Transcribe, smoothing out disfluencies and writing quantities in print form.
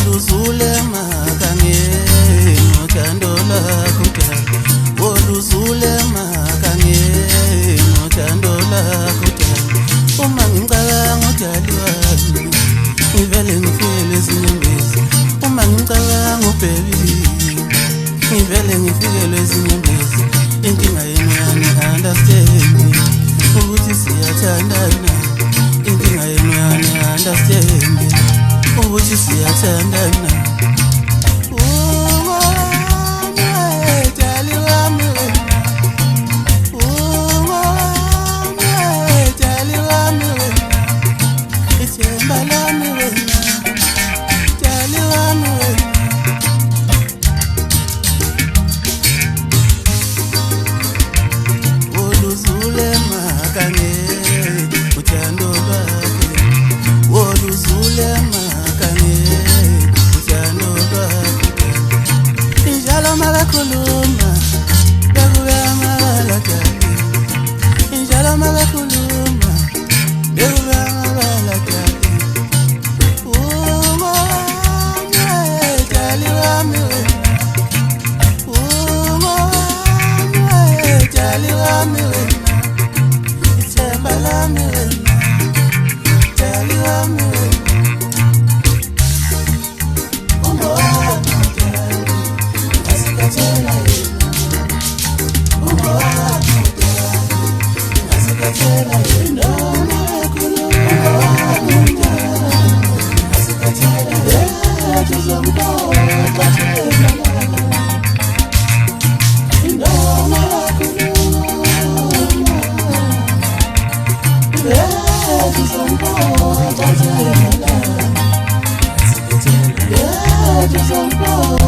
Woluzule makanye nothando lakho dala, woluzule makanye nothando lakho dala. Uma ngicabanga udali wami ngivele ngifike lezinyembezi, uma ngicabanga ubaby ngivele ngifike lezinyembezi. Inkinga yenu yani understand ukuthi siyathandana, inkinga yenu yani understand ukuthi siyathandana. Just